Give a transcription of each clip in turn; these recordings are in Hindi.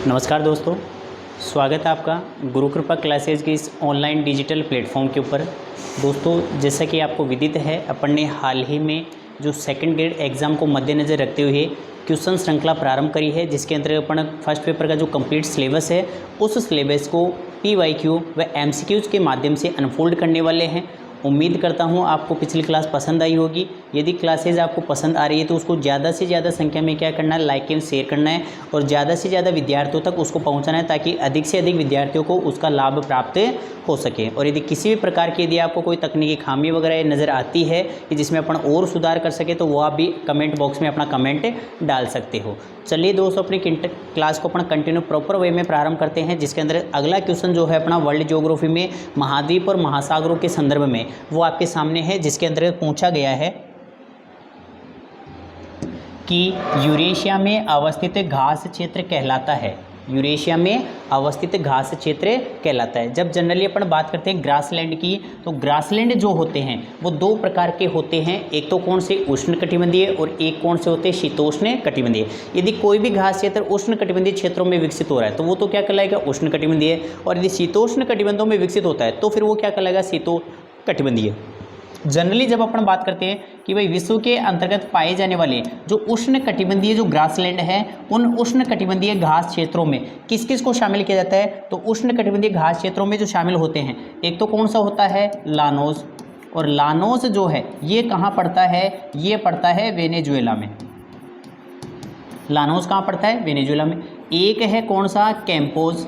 नमस्कार दोस्तों, स्वागत है आपका गुरु कृपा क्लासेज की इस ऑनलाइन डिजिटल प्लेटफॉर्म के ऊपर। दोस्तों, जैसा कि आपको विदित है, अपन ने हाल ही में जो सेकंड ग्रेड एग्ज़ाम को मद्देनज़र रखते हुए क्वेश्चन श्रृंखला प्रारंभ करी है, जिसके अंतर्गत अपन फर्स्ट पेपर का जो कंप्लीट सिलेबस है उस सिलेबस को PYQ व MCQs के माध्यम से अनफोल्ड करने वाले हैं। उम्मीद करता हूँ आपको पिछली क्लास पसंद आई होगी। यदि क्लासेज आपको पसंद आ रही है तो उसको ज़्यादा से ज़्यादा संख्या में क्या करना है, लाइक एंड शेयर करना है और ज़्यादा से ज़्यादा विद्यार्थियों तक उसको पहुँचाना है, ताकि अधिक से अधिक विद्यार्थियों को उसका लाभ प्राप्त हो सके। और यदि किसी भी प्रकार की यदि आपको कोई तकनीकी खामी वगैरह नज़र आती है कि जिसमें अपन और सुधार कर सके, तो वो आप भी कमेंट बॉक्स में अपना कमेंट डाल सकते हो। चलिए दोस्तों, अपनी क्लास को अपना कंटिन्यू प्रॉपर वे में प्रारंभ करते हैं, जिसके अंदर अगला क्वेश्चन जो है अपना वर्ल्ड ज्योग्राफी में महाद्वीप और महासागरों के संदर्भ में वो आपके सामने है, जिसके अंतर्गत पूछा गया है कि यूरेशिया में अवस्थित घास क्षेत्र कहलाता है। यूरेशिया में अवस्थित घास क्षेत्र कहलाता है। जब जनरली अपन बात करते हैं ग्रासलैंड की, तो ग्रासलैंड जो होते हैं वो दो प्रकार के होते हैं। एक तो कौन से उष्णकटिबंधीय और एक कौन से होते हैं शीतोष्ण कटिबंधीय। यदि कोई भी घास क्षेत्र उष्णकटिबंधीय क्षेत्रों में विकसित हो रहा है तो वो तो क्या कहलाएगा, उष्णकटिबंधीय। और यदि शीतोष्ण कटिबंधों में विकसित होता है तो फिर वो क्या कहलाएगा, शीतोष्णकटिबंधीय। जनरली जब अपन बात करते हैं कि भाई विश्व के अंतर्गत पाए जाने वाले जो उष्णकटिबंधीय जो ग्रासलैंड है, उन उष्णकटिबंधीय घास क्षेत्रों में किस किस को शामिल किया जाता है, तो उष्णकटिबंधीय घास क्षेत्रों में जो शामिल होते हैं, एक तो कौन सा होता है, लानोस। और लानोस जो है ये कहाँ पड़ता है, ये पड़ता है वेनेजुएला में। लानोस कहाँ पड़ता है, वेनेजुएला में। एक है कौन सा, कैंपोज।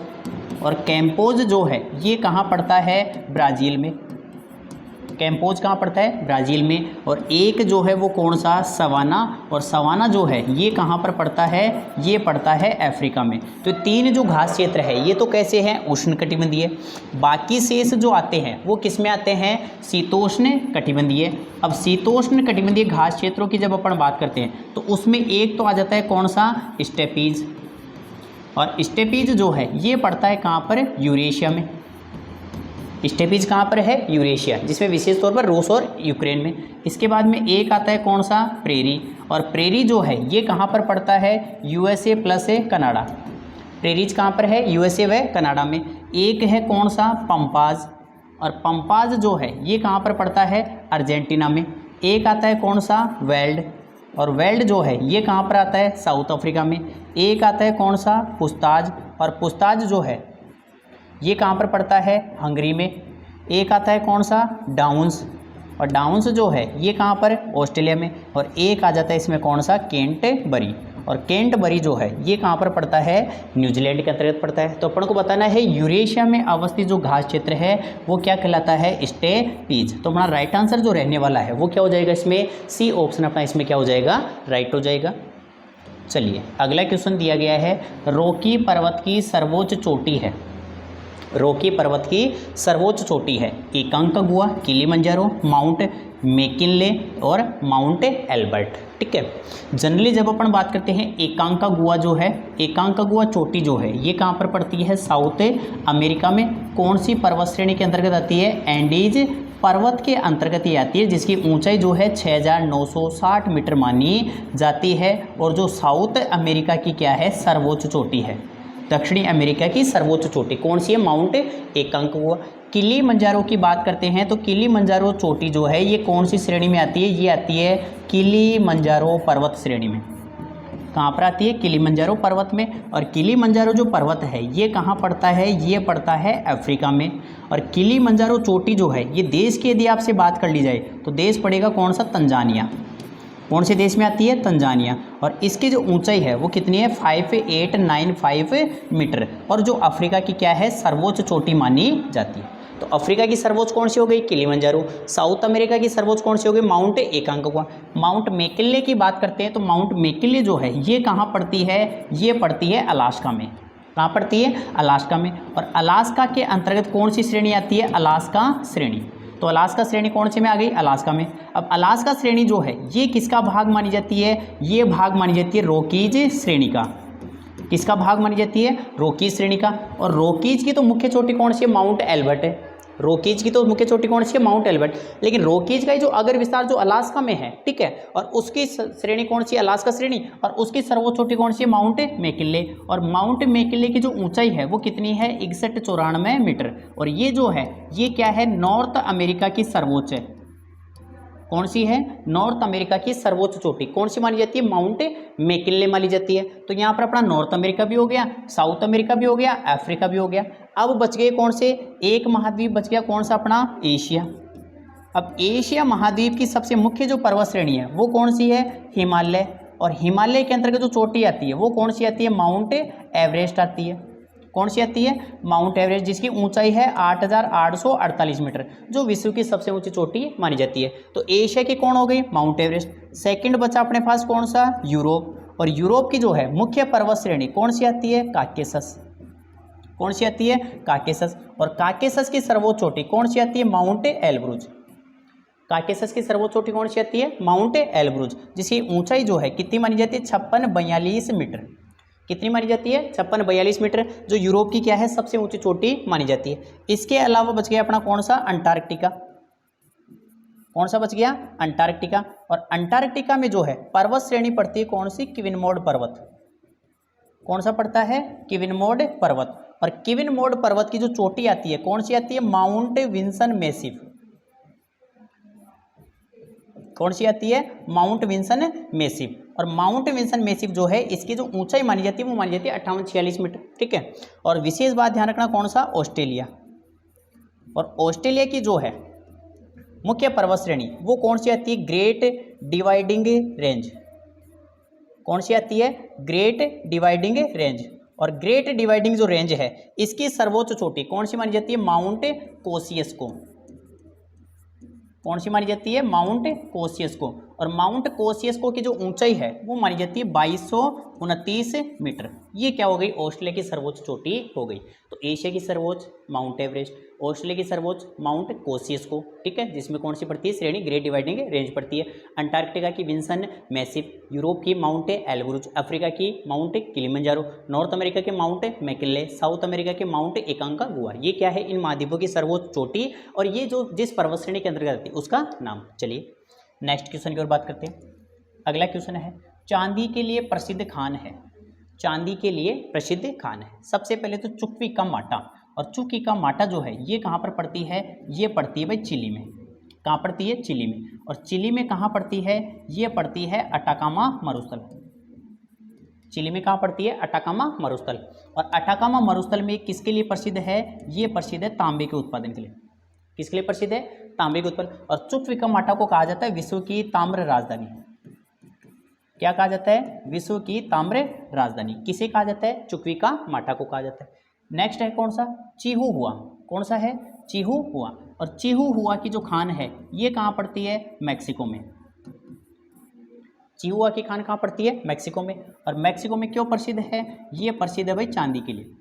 और कैंपोज जो है ये कहाँ पड़ता है, ब्राज़ील में। कैंपोज कहाँ पड़ता है, ब्राज़ील में। और एक जो है वो कौन सा, सवाना। और सवाना जो है ये कहाँ पर पड़ता है, ये पड़ता है अफ्रीका में। तो तीन जो घास क्षेत्र है ये तो कैसे हैं, उष्णकटिबंधीय। बाकी शेष जो आते हैं वो किस में आते हैं, शीतोष्ण कटिबंधीय। अब शीतोष्ण कटिबंधीय घास क्षेत्रों की जब अपन बात करते हैं तो उसमें एक तो आ जाता है कौन सा, स्टेपीज। और स्टेपीज जो है ये पड़ता है कहाँ पर, यूरेशिया में। स्टेपीज कहाँ पर है, यूरेशिया, जिसमें विशेष तौर पर रूस और यूक्रेन में। इसके बाद में एक आता है कौन सा, प्रेरी। और प्रेरी जो है ये कहाँ पर पड़ता है, USA प्लस कनाडा। प्रेरीज कहाँ पर है, USA व कनाडा में। एक है कौन सा, पंपाज। और पंपाज जो है ये कहाँ पर पड़ता है, अर्जेंटीना में। एक आता है कौन सा, वेल्ड। और वेल्ड जो है ये कहाँ पर आता है, साउथ अफ्रीका में। एक आता है कौन सा, पुस्ताज। और पुस्ताज जो है ये कहाँ पर पड़ता है, हंगरी में। एक आता है कौन सा, डाउन्स। और डाउन्स जो है ये कहाँ पर, ऑस्ट्रेलिया में। और एक आ जाता है इसमें कौन सा, केंटबरी। और केंटबरी जो है ये कहाँ पर पड़ता है, न्यूजीलैंड के अंतर्गत पड़ता है। तो अपन को बताना है यूरेशिया में अवस्थित जो घास क्षेत्र है वो क्या कहलाता है, स्टेपीज। तो हमारा राइट आंसर जो रहने वाला है वो क्या हो जाएगा, इसमें सी ऑप्शन अपना इसमें क्या हो जाएगा, राइट हो जाएगा। चलिए अगला क्वेश्चन दिया गया है, रॉकी पर्वत की सर्वोच्च चोटी है। रॉकी पर्वत की सर्वोच्च चोटी है एकांकागुआ, किलिमंजारो, माउंट मैकिनले और माउंट एल्बर्ट। ठीक है। जनरली जब अपन बात करते हैं एकांकागुआ जो है, एकांकागुआ चोटी जो है ये कहाँ पर पड़ती है, साउथ अमेरिका में। कौन सी पर्वत श्रेणी के अंतर्गत आती है, एंडीज पर्वत के अंतर्गत ही आती है, जिसकी ऊंचाई जो है 6960 मीटर मानी जाती है। और जो साउथ अमेरिका की क्या है, सर्वोच्च चोटी है। दक्षिणी अमेरिका की सर्वोच्च चोटी कौन सी है, माउंट एकांकागुआ। किलिमंजारो की बात करते हैं तो किलिमंजारो चोटी जो है ये कौन सी श्रेणी में आती है, ये आती है किलिमंजारो पर्वत श्रेणी में। कहाँ पर आती है, किलिमंजारो पर्वत में। और किलिमंजारो जो पर्वत है ये कहाँ पड़ता है, ये पड़ता है अफ्रीका में। और किलिमंजारो चोटी जो है ये देश की यदि आपसे बात कर ली जाए तो देश पड़ेगा कौन सा, तंजानिया। कौन से देश में आती है, तंजानिया। और इसकी जो ऊंचाई है वो कितनी है, 5895 मीटर। और जो अफ्रीका की क्या है, सर्वोच्च चोटी मानी जाती है। तो अफ्रीका की सर्वोच्च कौन सी हो गई, किलिमंजारो। साउथ अमेरिका की सर्वोच्च कौन सी हो गई, माउंट एकांकागुआ। माउंट मैकिनले की बात करते हैं तो माउंट मैकिनले जो है ये कहाँ पड़ती है, ये पड़ती है अलास्का में। कहाँ पड़ती है, अलास्का में। और अलास्का के अंतर्गत कौन सी श्रेणी आती है, अलास्का श्रेणी। तो अलास्का श्रेणी कौन से में आ गई, अलास्का में। अब अलास्का श्रेणी जो है ये किसका भाग मानी जाती है, ये भाग मानी जाती है रॉकीज श्रेणी का। किसका भाग मानी जाती है, रॉकीज श्रेणी का। और रॉकीज की तो मुख्य चोटी कौन सी है, माउंट एल्बर्ट है। रॉकीज की तो मुख्य चोटी कौन सी है, माउंट एल्बर्ट, लेकिन रॉकीज का जो अगर विस्तार जो अलास्का में है, ठीक है, और उसकी श्रेणी कौन सी है, अलास्का श्रेणी, और उसकी सर्वोच्च चोटी कौन सी है, माउंट मैकिन्ले, और माउंट मैकिन्ले की जो ऊंचाई है वो कितनी है, 6194 मीटर, और ये जो है ये क्या है, नॉर्थ अमेरिका की सर्वोच्च है, कौन सी है, नॉर्थ अमेरिका की सर्वोच्च चोटी कौन सी मानी जाती है, माउंट मैकिन्ले मानी जाती है। तो यहाँ पर अपना नॉर्थ अमेरिका भी हो गया, साउथ अमेरिका भी हो गया, अफ्रीका भी हो गया। अब बच गए कौन से, एक महाद्वीप बच गया, कौन सा, अपना एशिया। अब एशिया महाद्वीप की सबसे मुख्य जो पर्वत श्रेणी है वो कौन सी है, हिमालय, और हिमालय के अंतर्गत जो चोटी आती है वो कौन सी आती है, माउंट एवरेस्ट आती है, कौन सी आती है, माउंट एवरेस्ट, जिसकी ऊंचाई है 8848 मीटर, जो विश्व की सबसे ऊंची चोटी मानी जाती है। तो एशिया की कौन हो गई, माउंट एवरेस्ट। सेकंड बचा अपने पास कौन सा, यूरोप, और यूरोप की जो है मुख्य पर्वत श्रेणी कौन सी आती है, काकेसस, कौन सी आती है, काकेसस, और काकेसस की सर्वोच्च चोटी कौन सी आती है, माउंट एल्ब्रुज, काकेसस की सर्वोच्च चोटी कौन सी आती है, माउंट एल्ब्रुज, जिसकी ऊंचाई जो है कितनी मानी जाती है, 5642 मीटर, कितनी मानी जाती है, 5642 मीटर, जो यूरोप की क्या है, सबसे ऊंची चोटी मानी जाती है। इसके अलावा बच गया अपना कौन सा, अंटार्कटिका, कौन सा बच गया, अंटार्कटिका, और अंटार्कटिका में जो है पर्वत श्रेणी पड़ती है कौन सी, किविनमोड पर्वत, कौन सा पड़ता है, किविनमोड पर्वत, और किविनमोड पर्वत की जो चोटी आती है कौन सी आती है, माउंट विंसन मैसिव, कौन सी आती है, माउंट विंसन मैसिव, और माउंट विंसन मैसिव जो है इसकी जो ऊंचाई मानी जाती है वो मानी जाती है 5846 मीटर, ठीक है। और विशेष बात ध्यान रखना कौन सा, ऑस्ट्रेलिया, और ऑस्ट्रेलिया की जो है मुख्य पर्वत श्रेणी वो कौन सी आती है, ग्रेट डिवाइडिंग रेंज, कौन सी आती है, ग्रेट डिवाइडिंग रेंज, और ग्रेट डिवाइडिंग जो रेंज है इसकी सर्वोच्च चोटी कौन सी मानी जाती है, माउंट कोसियस्को, कौन सी मानी जाती है, माउंट कोसियस्को, और माउंट कोसियस्को की जो ऊंचाई है वो मानी जाती है 2229 मीटर। ये क्या हो गई, ऑस्ट्रेलिया की सर्वोच्च चोटी हो गई। तो एशिया की सर्वोच्च माउंट एवरेस्ट, ऑस्ट्रेलिया की सर्वोच्च माउंट कोसियस्को, ठीक है, जिसमें कौन सी पड़ती है श्रेणी, ग्रेट डिवाइडिंग रेंज पड़ती है। अंटार्कटिका की विंसन मैसिव, यूरोप की माउंट एल्ब्रुज, अफ्रीका की माउंट किलिमंजारो, नॉर्थ अमेरिका के माउंट मैकिन्ले, साउथ अमेरिका के माउंट एकांकागुआ। ये क्या है, इन महाद्वीपों की सर्वोच्च चोटी, और ये जो जिस पर्वत श्रेणी के अंतर्गत आती है उसका नाम। चलिए नेक्स्ट क्वेश्चन की ओर बात करते हैं। अगला क्वेश्चन है, चांदी के लिए प्रसिद्ध खान है, चांदी के लिए प्रसिद्ध खान है। सबसे पहले तो चुक्वी का माटा, और चुक्वी का माटा जो है ये कहाँ पर पड़ती है, ये पड़ती है भाई चिली में, कहाँ पड़ती है, चिली में, और चिली में कहाँ पड़ती है, ये पड़ती है अटाकामा मरुस्थल, चिली में कहाँ पड़ती है, अटाकामा मरुस्थल, और अटाकामा मरुस्थल में किसके लिए प्रसिद्ध है, ये प्रसिद्ध है तांबे के उत्पादन के लिए, किसके लिए प्रसिद्ध है, तांबे के उत्पादन। और चुक्विका माटा को कहा जाता है विश्व की ताम्र राजधानी, क्या कहा जाता है, विश्व की ताम्र राजधानी, किसे कहा जाता है, चुक्विका माटा को कहा जाता है। नेक्स्ट है कौन सा, चीहू हुआ, कौन सा है, चीहू हुआ, और चीहू हुआ की जो खान है ये कहाँ पड़ती है, मैक्सिको में, चिहुआ की खान कहाँ पड़ती है, मैक्सिको में, और मैक्सिको में क्यों प्रसिद्ध है, ये प्रसिद्ध है भाई चांदी के लिए,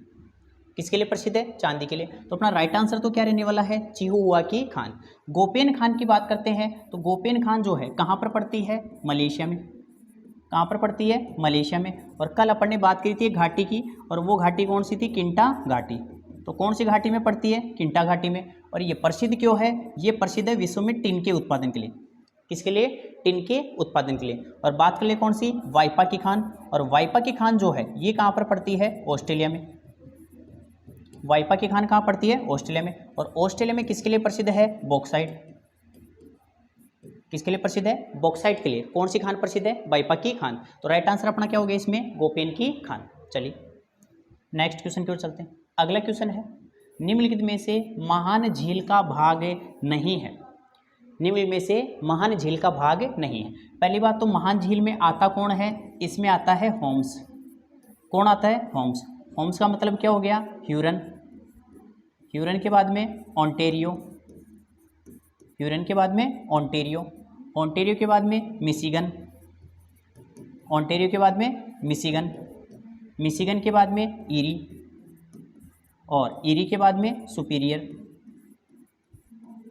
किसके लिए प्रसिद्ध है, चांदी के लिए। तो अपना राइट आंसर तो क्या रहने वाला है, चिहुआ की खान। गोपेन खान की बात करते हैं तो गोपेन खान जो है कहाँ पर पड़ती है, मलेशिया में, कहाँ पर पड़ती है, मलेशिया में। और कल अपन ने बात की थी घाटी की, और वो घाटी कौन सी थी, किंटा घाटी, तो कौन सी घाटी में पड़ती है, किंटा घाटी में। और ये प्रसिद्ध क्यों है, ये प्रसिद्ध है विश्व में टिन के उत्पादन के लिए, किसके लिए, टिन के उत्पादन के लिए। और बात कर ले कौन सी, वाइपा की खान, और वाइपा की खान जो है ये कहाँ पर पड़ती है, ऑस्ट्रेलिया में, वाइपा की खान कहाँ पड़ती है, ऑस्ट्रेलिया में। और ऑस्ट्रेलिया में किसके लिए प्रसिद्ध है, बॉक्साइट, किसके लिए प्रसिद्ध है, बॉक्साइट के लिए। कौन सी खान प्रसिद्ध है, वाइपा की खान। तो राइट आंसर अपना क्या हो गया इसमें, गोपेन की खान। चलिए नेक्स्ट क्वेश्चन की ओर चलते हैं। अगला क्वेश्चन है, निम्नलिखित में से महान झील का भाग नहीं है, निम्नलिखित में से महान झील का भाग नहीं है। पहली बात तो महान झील में आता कौन है, इसमें आता है होम्स, कौन आता है, होम्स। होम्स का मतलब क्या हो गया, ह्यूरन, ह्यूरन के बाद में ओंटेरियो, ह्यूरन के बाद में ओंटेरियो, ओंटेरियो के बाद में मिशिगन, ओंटेरियो के बाद में मिशिगन, मिशिगन के बाद में ईरी, और ईरी के बाद में सुपीरियर,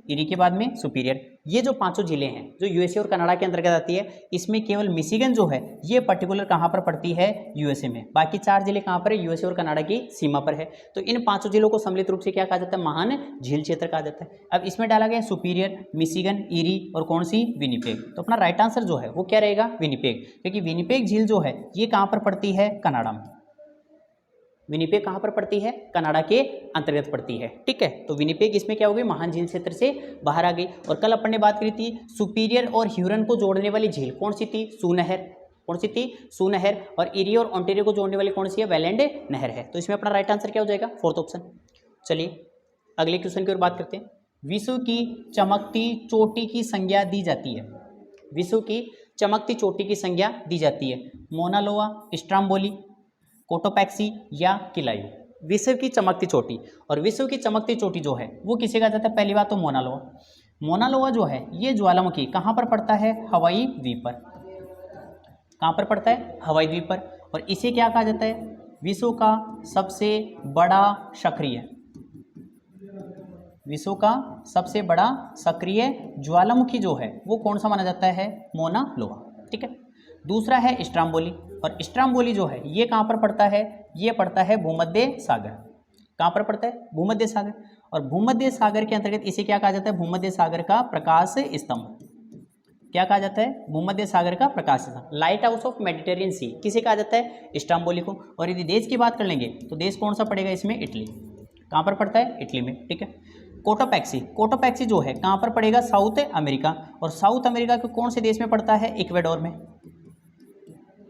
ईरी के बाद में सुपीरियर। ये जो पांचों जिले हैं जो यूएसए और कनाडा के अंतर्गत आती है, इसमें केवल मिशिगन जो है ये पर्टिकुलर कहाँ पर पड़ती है, यूएसए में। बाकी 4 जिले कहाँ पर है, यूएसए और कनाडा की सीमा पर है। तो इन पांचों जिलों को सम्मिलित रूप से क्या कहा जाता है, महान झील क्षेत्र कहा जाता है। अब इसमें डाला गया सुपीरियर, मिशिगन, ईरी और कौन सी, विनिपेग। तो अपना राइट आंसर जो है वो क्या रहेगा, विनिपेग, क्योंकि विनिपेग झील जो है ये कहाँ पर पड़ती है, कनाडा में। विनिपेग कहाँ पर पड़ती है, कनाडा के अंतर्गत पड़ती है। ठीक है, तो विनिपेग इसमें क्या हो गई, महान झील क्षेत्र से बाहर आ गई। और कल अपन ने बात करी थी सुपीरियर और ह्यूरन को जोड़ने वाली झील कौन सी थी, सूनहर। कौन सी थी, सूनहर। और इरी और ओंटारियो को जोड़ने वाली कौन सी है, वेलेंड नहर है। तो इसमें अपना राइट आंसर क्या हो जाएगा, 4th ऑप्शन। चलिए अगले क्वेश्चन की ओर बात करते हैं। विश्व की चमकती चोटी की संज्ञा दी जाती है। विश्व की चमकती चोटी की संज्ञा दी जाती है, मोना लोआ, स्ट्राम्बोली, कोटोपैक्सी या किलायू। विश्व की चमकती चोटी, और विश्व की चमकती चोटी जो है वो किसे कहा जाता है, पहली बात तो मोना लोआ। मोना लोआ जो है ये ज्वालामुखी कहाँ पर पड़ता है, हवाई द्वीप पर। कहाँ पर पड़ता है, हवाई द्वीप पर। और इसे क्या कहा जाता है, विश्व का सबसे बड़ा सक्रिय, विश्व का सबसे बड़ा सक्रिय ज्वालामुखी जो है वो कौन सा माना जाता है, मोना लोआ। ठीक है, दूसरा है स्ट्राम्बोली, और स्ट्राम्बोली जो है ये कहाँ पर पड़ता है, ये पड़ता है भूमध्य सागर। कहाँ पर पड़ता है, भूमध्य सागर। और भूमध्य सागर के अंतर्गत इसे क्या कहा जाता है, भूमध्य सागर का प्रकाश स्तंभ। क्या कहा जाता है, भूमध्य सागर का प्रकाश स्तंभ। लाइट हाउस ऑफ मेडिटेरियन सी किसे कहा जाता है, स्ट्राम्बोली को। और यदि देश की बात कर लेंगे तो देश कौन सा पड़ेगा इसमें, इटली। कहाँ पर पड़ता है, इटली में। ठीक है, कोटोपैक्सी, कोटोपैक्सी जो है कहाँ पर पड़ेगा, साउथ अमेरिका। और साउथ अमेरिका के कौन से देश में पड़ता है, इक्वेडोर में।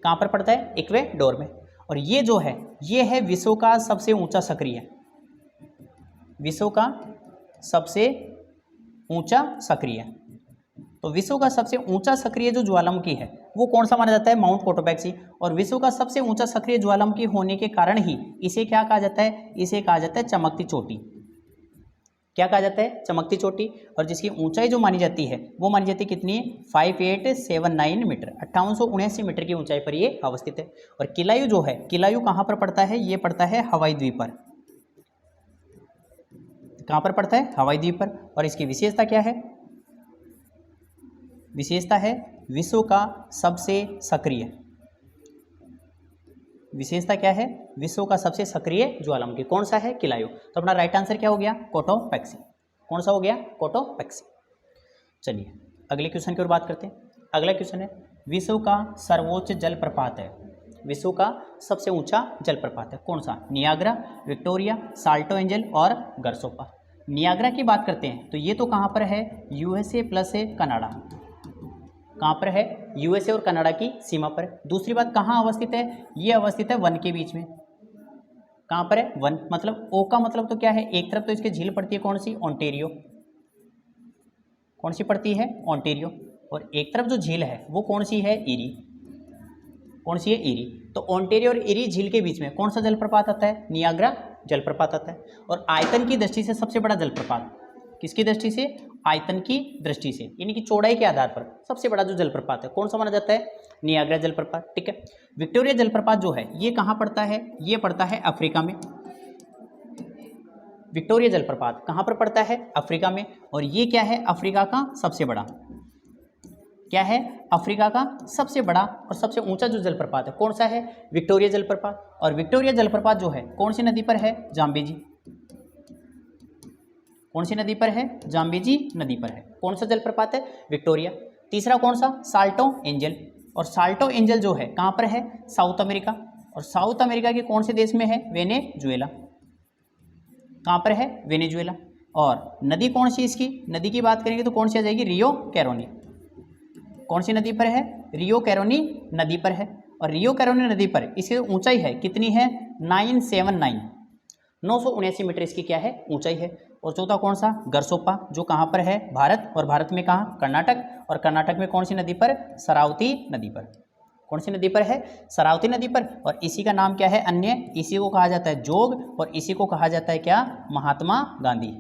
कहाँ पर पड़ता है, इक्वेडोर में। और ये जो है ये है विश्व का सबसे ऊंचा सक्रिय, विश्व का सबसे ऊंचा सक्रिय। तो विश्व का सबसे ऊंचा सक्रिय जो ज्वालामुखी है वो कौन सा माना जाता है, माउंट कोटोपैक्सी। और विश्व का सबसे ऊंचा सक्रिय ज्वालामुखी होने के कारण ही इसे क्या कहा जाता है, इसे कहा जाता है चमकती चोटी। क्या कहा जाता है, चमकती चोटी। और जिसकी ऊंचाई जो मानी जाती है वो मानी जाती है कितनी, 5879 मीटर, 5879 मीटर की ऊंचाई पर ये अवस्थित है। और किलायू जो है, किलायू कहाँ पर पड़ता है, ये पड़ता है हवाई द्वीप पर। कहाँ पर पड़ता है, हवाई द्वीप पर। और इसकी विशेषता क्या है, विशेषता है विश्व का सबसे सक्रिय, विशेषता क्या है, विश्व का सबसे सक्रिय ज्वालामुखी कौन सा है, किलायू। तो अपना राइट आंसर क्या हो गया, कोटोपैक्सी। कौन सा हो गया, कोटोपैक्सी। चलिए अगले क्वेश्चन की ओर बात करते हैं। अगला क्वेश्चन है, विश्व का सर्वोच्च जलप्रपात है, विश्व का सबसे ऊंचा जलप्रपात है कौन सा, नियाग्रा, विक्टोरिया, साल्टो एंजल और गरसोपा। नियाग्रा की बात करते हैं तो ये तो कहाँ पर है, यूएसए प्लस कनाडा। कहाँ पर है, यूएसए और कनाडा की सीमा पर। दूसरी बात कहाँ अवस्थित है, ये अवस्थित है वन के बीच में। कहाँ पर है, वन। मतलब ओ का मतलब तो क्या है, एक तरफ तो इसकी झील पड़ती है कौन सी, ओंटारियो। कौन सी पड़ती है, ओंटारियो। और एक तरफ जो झील है वो कौन सी है, ईरी। कौन सी है, ईरी। तो ओंटारियो और ईरी झील के बीच में कौन सा जलप्रपात आता है, नियाग्रा जलप्रपात आता है। और आयतन की दृष्टि से सबसे बड़ा जलप्रपात, किसकी दृष्टि से, आयतन की दृष्टि से, यानी कि चौड़ाई के आधार पर सबसे बड़ा जो जलप्रपात है कौन सा माना जाता है, नियाग्रा जलप्रपात। ठीक है, विक्टोरिया जलप्रपात जो है ये कहाँ पड़ता है, ये पड़ता है अफ्रीका में। विक्टोरिया जलप्रपात कहाँ पर पड़ता है, अफ्रीका में। और ये क्या है, अफ्रीका का सबसे बड़ा, क्या है, अफ्रीका का सबसे बड़ा और सबसे ऊंचा जो जलप्रपात है कौन सा है, विक्टोरिया जलप्रपात। और विक्टोरिया जलप्रपात जो है कौन सी नदी पर है, जाम्बेजी। कौन सी नदी पर है, जाम्बेजी नदी पर है। कौन सा जलप्रपात है, विक्टोरिया। तीसरा कौन सा, साल्टो एंजल। और साल्टो एंजल जो है कहाँ पर है, साउथ अमेरिका। और साउथ अमेरिका के कौन से देश में है, वेनेजुएला। कहाँ पर है, वेनेजुएला। और नदी कौन सी इसकी, नदी की बात करेंगे तो कौन सी आ जाएगी, रियो कैरोनी। कौन सी नदी पर है, रियो कैरोनी नदी पर है। और रियो कैरोनी नदी पर इसकी ऊंचाई है कितनी है, 979 मीटर इसकी क्या है, ऊंचाई है। और चौथा कौन सा, गरसोपा, जो कहाँ पर है, भारत। और भारत में कहाँ, कर्नाटक। और कर्नाटक में कौन सी नदी पर, शरावती नदी पर। कौन सी नदी पर है, शरावती नदी पर। और इसी का नाम क्या है, अन्य, इसी को कहा जाता है जोग। और इसी को कहा जाता है क्या, महात्मा गांधी।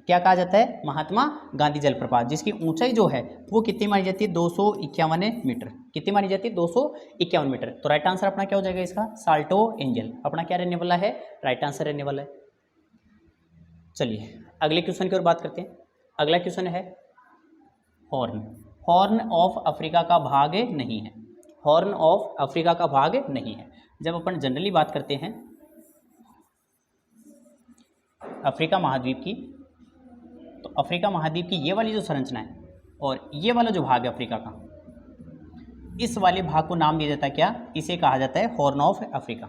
क्या कहा जाता है, महात्मा गांधी जलप्रपात, जिसकी ऊंचाई जो है वो कितनी मानी जाती है, 251 मीटर। कितनी मानी जाती है, 251 मीटर। तो राइट आंसर अपना क्या हो जाएगा इसका, साल्टो एंजल। अपना क्या रहने वाला है, राइट आंसर रहने वाला है। चलिए अगले क्वेश्चन की ओर बात करते हैं। अगला क्वेश्चन है हॉर्न। हॉर्न ऑफ अफ्रीका का भाग नहीं है। हॉर्न ऑफ अफ्रीका का भाग नहीं है। जब अपन जनरली बात करते हैं अफ्रीका महाद्वीप की, तो अफ्रीका महाद्वीप की ये वाली जो संरचना है और ये वाला जो भाग है अफ्रीका का, इस वाले भाग को नाम दिया जाता है क्या? इसे कहा जाता है हॉर्न ऑफ अफ्रीका।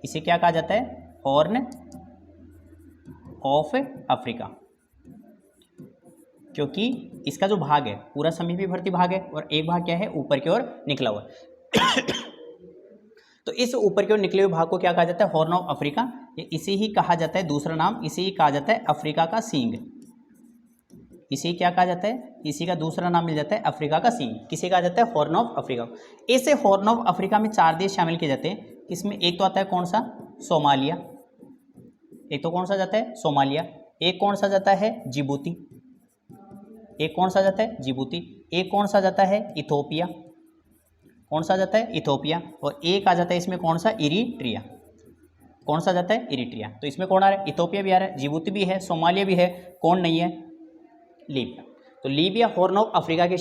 इसे क्या कहा जाता है? हॉर्न ऑफ अफ्रीका, क्योंकि इसका जो भाग है पूरा समीपवर्ती भाग है और एक भाग क्या है? ऊपर की ओर निकला हुआ तो इस ऊपर की ओर निकले हुए भाग को क्या कहा जाता है? Horn of Africa. ये इसे ही कहा जाता है, दूसरा नाम इसे ही कहा जाता है अफ्रीका का सींग। इसे क्या कहा जाता है? इसी का दूसरा नाम मिल जाता है अफ्रीका का सींग। किसे कहा जाता है? Horn of Africa. ऐसे हॉर्न ऑफ अफ्रीका में 4 देश शामिल किए जाते हैं। इसमें एक तो आता है कौन सा? सोमालिया। एक तो कौन सा जाता है? सोमालिया। एक कौन सा जाता है? जिबूती। एक कौन सा जाता है? जिबूती। एक कौन सा जाता है? इथोपिया। कौन सा जाता है? इथोपिया। और एक आ जाता है इसमें कौन सा? इरिट्रिया। कौन सा जाता है? इरिट्रिया। तो इसमें कौन आ रहा है? इथोपिया भी आ रहा है, जिबूती भी है, सोमालिया भी है। कौन नहीं है? लीबिया। तो लीबिया हॉर्न ऑफ अफ्रीका के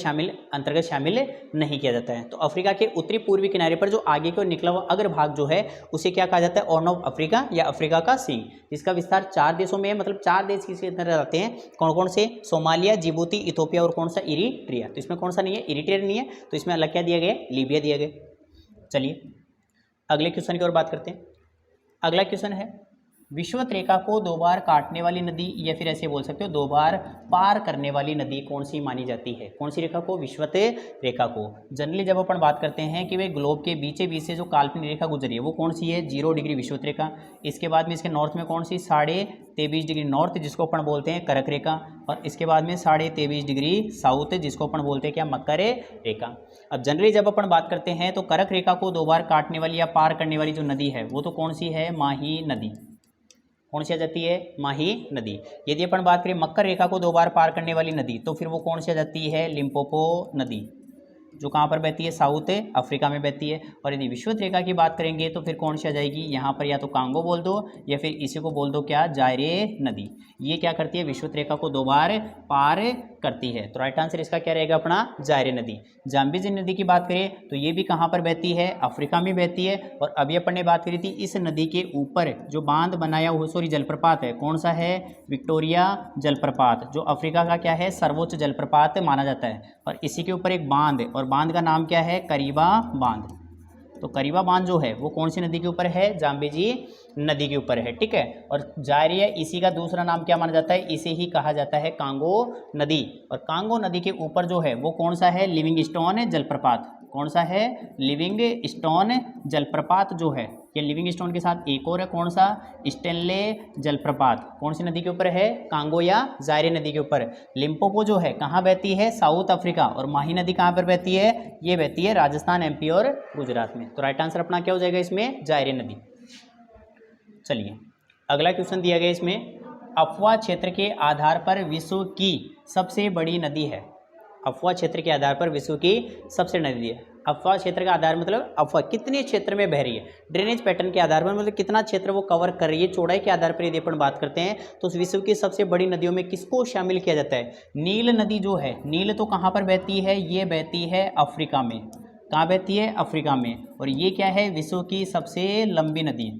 अंतर्गत शामिल नहीं किया जाता है। तो अफ्रीका के उत्तरी पूर्वी किनारे पर जो आगे की ओर निकला हुआ अग्र भाग जो है उसे क्या कहा जाता है? हॉर्न ऑफ अफ्रीका या अफ्रीका का सींग, जिसका विस्तार 4 देशों में है। मतलब 4 देश किसके अंदर आते हैं? कौन कौन से? सोमालिया, जिबूती, इथोपिया और कौन सा? इरिट्रिया। तो इसमें कौन सा नहीं है? इरिट्रिया नहीं है। तो इसमें अलग क्या दिया गया? लीबिया दिया गया। चलिए अगले क्वेश्चन की ओर बात करते हैं। अगला क्वेश्चन है विषुवत रेखा को 2 बार काटने वाली नदी, या फिर ऐसे बोल सकते हो 2 बार पार करने वाली नदी कौन सी मानी जाती है? कौन सी रेखा को? विषुवत रेखा को। जनरली जब अपन बात करते हैं कि वे ग्लोब के बीचे बीच से जो काल्पनिक रेखा गुजरी है वो कौन सी है? 0 डिग्री विषुवत रेखा। इसके बाद में इसके नॉर्थ में कौन सी? 23.5 डिग्री नॉर्थ, जिसको अपन बोलते हैं करक रेखा। और इसके बाद में 23.5 डिग्री साउथ, जिसको अपन बोलते हैं क्या? मकर रेखा। अब जनरली जब अपन बात करते हैं तो करक रेखा को 2 बार काटने वाली या पार करने वाली जो नदी है वो तो कौन सी है? माही नदी। कौन सी आ जाती है? माही नदी। यदि अपन बात करें मकर रेखा को 2 बार पार करने वाली नदी तो फिर वो कौन सी आ जाती है? लिम्पोपो नदी, जो कहाँ पर बहती है? साउथ अफ्रीका में बहती है। और यदि विषुवत रेखा की बात करेंगे तो फिर कौन सी आ जाएगी? यहाँ पर या तो कांगो बोल दो या फिर इसी को बोल दो क्या? जायरे नदी। ये क्या करती है? विषुवत रेखा को 2 बार पार करती है। तो राइट आंसर इसका क्या रहेगा अपना? जायरे नदी। जाम्बेजी नदी की बात करें तो ये भी कहाँ पर बहती है? अफ्रीका में बहती है। और अभी अपन ने बात करी थी इस नदी के ऊपर जो बांध बनाया हुआ जलप्रपात है, कौन सा है? विक्टोरिया जलप्रपात, जो अफ्रीका का क्या है? सर्वोच्च जलप्रपात माना जाता है। और इसी के ऊपर एक बांध है और बांध का नाम क्या है? करीबा बांध। तो करीबा बांध जो है वो कौन सी नदी के ऊपर है? जाम्बेजी नदी के ऊपर है। ठीक है। और जायरे इसी का दूसरा नाम क्या माना जाता है? इसे ही कहा जाता है कांगो नदी। और कांगो नदी के ऊपर जो है वो कौन सा है? लिविंगस्टोन जलप्रपात। कौन सा है? लिविंगस्टोन जलप्रपात जो है। ये लिविंगस्टोन के साथ एक और है कौन सा? स्टेनले जलप्रपात। कौन सी नदी के ऊपर है? कांगो या जायरे नदी के ऊपर। लिम्पोपो जो है कहाँ बहती है? South Africa. और माही नदी कहाँ पर बहती है? ये बहती है राजस्थान, एमपी और गुजरात में। तो राइट आंसर अपना क्या हो जाएगा इसमें? जायरे नदी। चलिए अगला क्वेश्चन दिया गया इसमें, अफवाह क्षेत्र के आधार पर विश्व की सबसे बड़ी नदी है। अफवाह क्षेत्र के आधार पर विश्व की सबसे नदी है। अफवाह क्षेत्र का आधार मतलब अफवाह कितने क्षेत्र में बह रही है। ड्रेनेज पैटर्न के आधार पर मतलब कितना क्षेत्र वो कवर कर रही है, चौड़ाई के आधार पर यदि अपन बात करते हैं तो उस विश्व की सबसे बड़ी नदियों में किसको शामिल किया जाता है? नील नदी जो है, नील तो कहाँ पर बहती है? ये बहती है अफ्रीका में। कहाँ बहती है? अफ्रीका में। और ये क्या है? विश्व की सबसे लंबी नदी।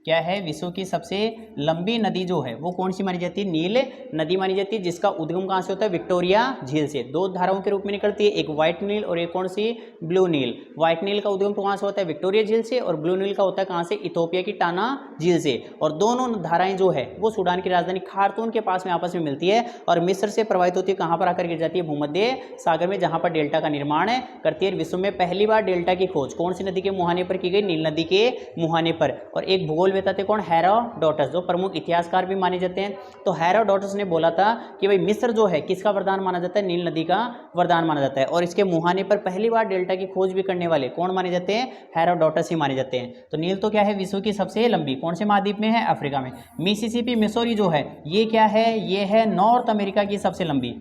क्या है? विश्व की सबसे लंबी नदी जो है वो कौन सी मानी जाती है? नील नदी मानी जाती है, जिसका उद्गम कहाँ से होता है? विक्टोरिया झील से। 2 धाराओं के रूप में निकलती है, एक व्हाइट नील और एक कौन सी? ब्लू नील। व्हाइट नील का उद्गम तो कहाँ से होता है? विक्टोरिया झील से। और ब्लू नील का होता है कहाँ से? इथोपिया की टाना झील से। और दोनों धाराएं जो है वो सूडान की राजधानी खार्तूम के पास में आपस में मिलती है और मिस्र से प्रवाहित होती है। कहाँ पर आकर गिर जाती है? भूमध्य सागर में, जहाँ पर डेल्टा का निर्माण करती है। विश्व में पहली बार डेल्टा की खोज कौन सी नदी के मुहाने पर की गई? नील नदी के मुहाने पर। और एक भूगोल बताते कौन? हेरोडोटस, जो प्रमुख इतिहासकार भी माने जाते हैं। तो हेरोडोटस ने बोला था कि भाई मिस्र जो है किसका वरदान माना जाता है? नील नदी का वरदान माना जाता है। और इसके मुहाने पर पहली बार डेल्टा की खोज भी करने वाले कौन माने जाते हैं? हेरोडोटस ही माने जाते हैं। तो नील तो क्या है? विश्व की सबसे लंबी। कौन से महाद्वीप में है? अफ्रीका में। मिसिसिपी मिसौरी जो है ये क्या है? ये है नॉर्थ अमेरिका की सबसे लंबी।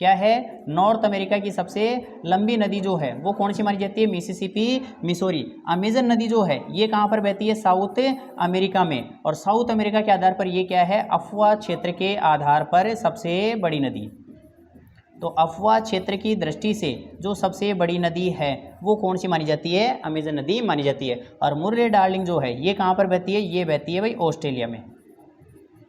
क्या है, नॉर्थ अमेरिका की सबसे लंबी नदी जो है वो कौन सी मानी जाती है, मिसिसिपी, मिसोरी। अमेजन नदी जो है ये कहाँ पर बहती है, साउथ अमेरिका में, और साउथ अमेरिका के आधार पर ये क्या है, अफ्वा क्षेत्र के आधार पर सबसे बड़ी नदी। तो अफ्वा क्षेत्र की दृष्टि से जो सबसे बड़ी नदी है वो कौन सी मानी जाती है, अमेजन नदी मानी जाती है। और मुर्रे डार्लिंग जो है ये कहाँ पर बहती है, ये बहती है भाई ऑस्ट्रेलिया में।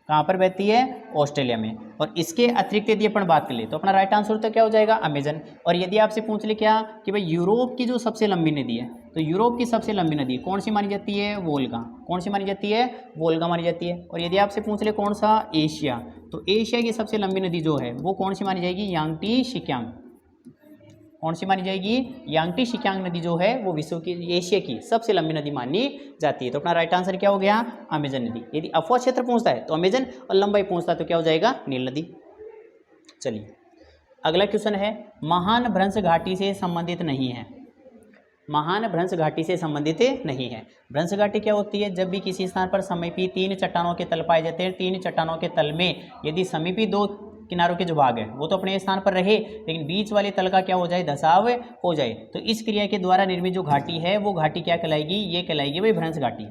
कहाँ पर बहती है, ऑस्ट्रेलिया में। और इसके अतिरिक्त यदि अपन बात कर ले तो अपना राइट आंसर तो क्या हो जाएगा, अमेजन। और यदि आपसे पूछ ले क्या कि भाई यूरोप की जो सबसे लंबी नदी है, तो यूरोप की सबसे लंबी नदी कौन सी मानी जाती है, वोल्गा। कौन सी मानी जाती है, वोल्गा मानी जाती है। और यदि आपसे पूछ ले कौन सा, एशिया, तो एशिया की सबसे लंबी नदी जो है वो कौन सी मानी जाएगी, यांगटी शिक्यांग। कौन सी मानी जाएगी, यांगटी शिक्यांग नदी जो है वो विश्व की, एशिया की सबसे लंबी नदी मानी जाती है। तो अपना राइट आंसर क्या हो गया, अमेजन नदी। यदि अफवाह क्षेत्र पूछता है तो अमेजन, और लंबाई पूछता है तो क्या हो जाएगा, नील नदी। चलिए अगला क्वेश्चन है, महान भ्रंश घाटी से संबंधित नहीं है। महान भ्रंश घाटी से संबंधित नहीं है। भ्रंश घाटी क्या होती है, जब भी किसी स्थान पर समीपी 3 चट्टानों के तल पाए जाते हैं, 3 चट्टानों के तल में यदि समीपी 2 किनारों के जो भाग है वो तो अपने स्थान पर रहे, लेकिन बीच वाले तल का क्या हो जाए, धसाव हो जाए, तो इस क्रिया के द्वारा निर्मित जो घाटी है वो घाटी क्या कहलाएगी, ये कहलाएगी भाई भ्रंश घाटी।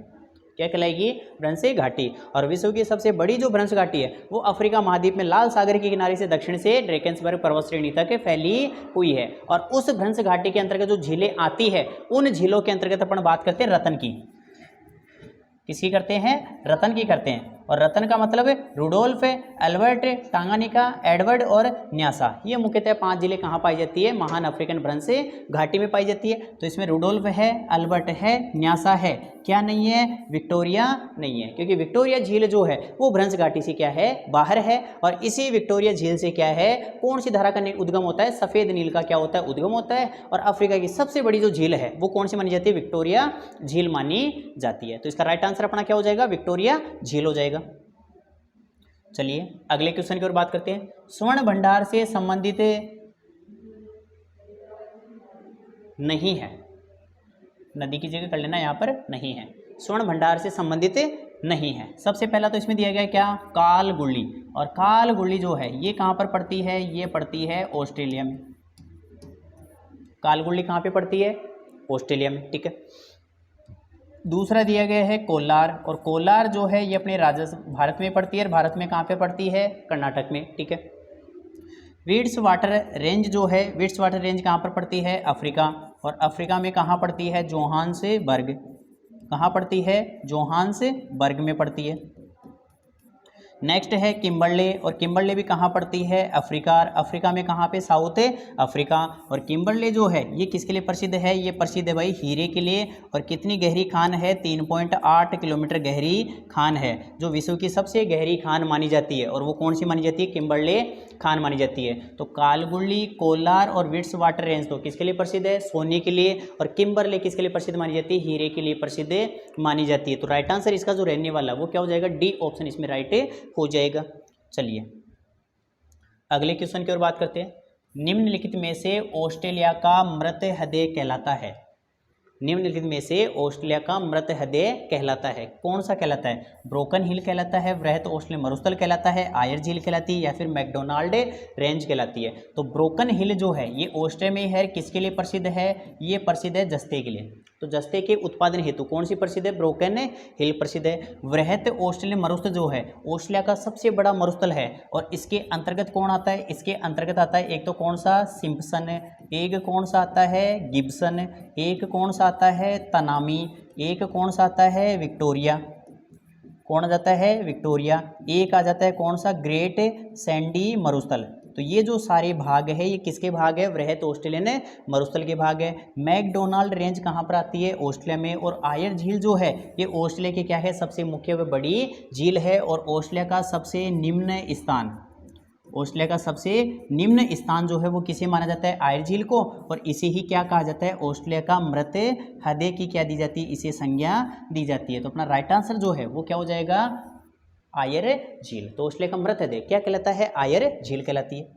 क्या कहलाएगी, भ्रंश घाटी। और विश्व की सबसे बड़ी जो भ्रंश घाटी है वो अफ्रीका महाद्वीप में लाल सागर के किनारे से दक्षिण से ड्रेकेंसबर्ग पर्वत श्रेणी तक फैली हुई है। और उस भ्रंश घाटी के अंतर्गत जो झीलें आती है, उन झीलों के अंतर्गत अपन बात करते हैं रतन की। किसकी करते हैं, रतन की करते हैं। और रतन का मतलब है रुडोल्फ, एल्बर्ट, टांगानिका, एडवर्ड और न्यासा। ये मुख्यतः 5 जिले कहाँ पाई जाती है, महान अफ्रीकन भ्रंश घाटी में पाई जाती है। तो इसमें रुडोल्फ है, एल्बर्ट है, न्यासा है, क्या नहीं है, विक्टोरिया नहीं है, क्योंकि विक्टोरिया झील जो है वो भ्रंश घाटी से क्या है, बाहर है। और इसी विक्टोरिया झील से क्या है, कौन सी धारा का उद्गम होता है, सफ़ेद नील का क्या होता है, उद्गम होता है। और अफ्रीका की सबसे बड़ी जो झील है वो कौन सी मानी जाती है, विक्टोरिया झील मानी जाती है। तो इसका राइट आंसर अपना क्या हो जाएगा, विक्टोरिया झील हो जाएगा। चलिए अगले क्वेश्चन की ओर बात करते हैं। स्वर्ण भंडार से संबंधित नहीं है, नदी की जगह कर लेना, यहाँ पर नहीं है, स्वर्ण भंडार से संबंधित नहीं है। सबसे पहला तो इसमें दिया गया क्या, काल गुल्ली। और काल गुल्ली जो है ये कहाँ पर पड़ती है, ये पड़ती है ऑस्ट्रेलिया में। काल गुल्ली कहाँ पे पड़ती है, ऑस्ट्रेलिया में, ठीक है। दूसरा दिया गया है कोलार। और कोलार जो है ये अपने भारत में पड़ती है। और भारत में कहाँ पे पड़ती है, कर्नाटक में, ठीक है। विट्स वाटर रेंज जो है, विट्स वाटर रेंज कहाँ पर पड़ती है, अफ्रीका। और अफ्रीका में कहाँ पड़ती है, जोहान्सबर्ग। कहाँ पड़ती है, जोहान्सबर्ग में पड़ती है। नेक्स्ट है किम्बरले। और किम्बरले भी कहाँ पड़ती है, अफ्रीका। अफ्रीका में कहाँ पे, साउथ अफ्रीका। और किम्बरले जो है ये किसके लिए प्रसिद्ध है, ये प्रसिद्ध है भाई हीरे के लिए। और कितनी गहरी खान है, 3.8 किलोमीटर गहरी खान है, जो विश्व की सबसे गहरी खान मानी जाती है। और वो कौन सी मानी जाती है, किम्बरले खान मानी जाती है। तो कालगुल्ली, कोलार और विट्स वाटर रेंज तो किसके लिए प्रसिद्ध है, सोने के लिए। और किम्बरले किसके लिए प्रसिद्ध मानी जाती है, हीरे के लिए प्रसिद्ध मानी जाती है। तो राइट आंसर इसका जो रहने वाला वो क्या हो जाएगा, डी ऑप्शन इसमें राइट हो जाएगा। चलिए अगले क्वेश्चन की ओर बात करते हैं। निम्नलिखित में से ऑस्ट्रेलिया का मृत हृदय कहलाता है। निम्नलिखित में से ऑस्ट्रेलिया का मृत हृदय कहलाता है, कौन सा कहलाता है, ब्रोकन हिल कहलाता है, वृहत ऑस्ट्रेलिया मरुस्थल कहलाता है, आयर झील कहलाती है, या फिर मैकडोनाल्ड रेंज कहलाती है। तो ब्रोकन हिल जो है ये ऑस्ट्रेलिया में है, किसके लिए प्रसिद्ध है, ये प्रसिद्ध है जस्ते के लिए। तो जस्ते के उत्पादन हेतु कौन सी प्रसिद्ध है, ब्रोकन हिल प्रसिद्ध है। वृहत ऑस्ट्रेलिया मरुस्थल जो है ऑस्ट्रेलिया का सबसे बड़ा मरुस्थल है। और इसके अंतर्गत कौन आता है, इसके अंतर्गत आता है एक तो कौन सा, सिम्पसन, एक कौन सा आता है, गिब्सन, एक कौन सा आता है, तनामी, एक कौन सा आता है, विक्टोरिया। कौन आ जाता है, विक्टोरिया। एक आ जाता है कौन सा, ग्रेट सैंडी मरुस्थल। तो ये जो सारे भाग है ये किसके भाग है, वृहत ऑस्ट्रेलियन मरुस्थल के भाग है। मैकडोनाल्ड रेंज कहाँ पर आती है, ऑस्ट्रेलिया में। और आयर झील जो है ये ऑस्ट्रेलिया की क्या है, सबसे मुख्य व बड़ी झील है। और ऑस्ट्रेलिया का सबसे निम्न स्थान, ऑस्ट्रेलिया का सबसे निम्न स्थान जो है वो किसे माना जाता है, आयर झील को। और इसे ही क्या कहा जाता है, ऑस्ट्रेलिया का मृत हृदय की क्या दी जाती है, इसे संज्ञा दी जाती है। तो अपना राइट आंसर जो है वो क्या हो जाएगा, आयर झील। तो ऑस्ट्रेलिया का मृत हृदय क्या कहलाता है, आयर झील कहलाती है।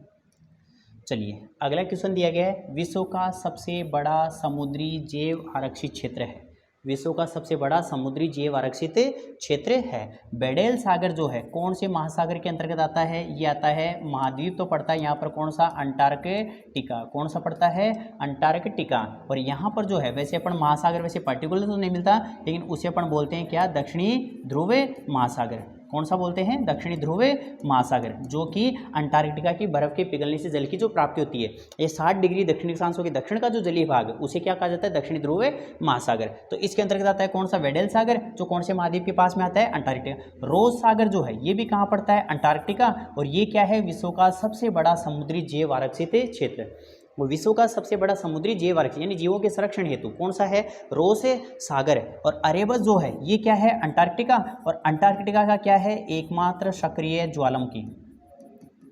चलिए अगला क्वेश्चन दिया गया है, विश्व का सबसे बड़ा समुद्री जैव आरक्षित क्षेत्र है। विश्व का सबसे बड़ा समुद्री जैव आरक्षित क्षेत्र है। बेडेल सागर जो है कौन से महासागर के अंतर्गत आता है? ये आता है महाद्वीप तो पड़ता है यहाँ पर कौन सा? अंटार्कटिका। कौन सा पड़ता है? अंटार्कटिका। और यहाँ पर जो है वैसे अपन महासागर वैसे पर्टिकुलर तो नहीं मिलता, लेकिन उसे अपन बोलते हैं क्या? दक्षिणी ध्रुव महासागर। कौन सा बोलते हैं? दक्षिणी ध्रुव महासागर, जो कि अंटार्कटिका की बर्फ के पिघलने से जल की जो प्राप्ति होती है, ये 60 डिग्री दक्षिणी अक्षांशों के दक्षिण का जो जलीय भाग है उसे क्या कहा जाता है? दक्षिणी ध्रुव महासागर। तो इसके अंतर्गत आता है कौन सा? वेडेल सागर, जो कौन से महाद्वीप के पास में आता है? अंटार्कटिका। रोज सागर जो है ये भी कहाँ पड़ता है? अंटार्कटिका। और ये क्या है? विश्व का सबसे बड़ा समुद्री जैव आरक्षित क्षेत्र। वो विश्व का सबसे बड़ा समुद्री जैव आरक्षण यानी जीवों के संरक्षण हेतु कौन सा है? रोस सागर है। और अरेबस जो है ये क्या है? अंटार्कटिका। और अंटार्कटिका का क्या है? एकमात्र सक्रिय ज्वालामुखी।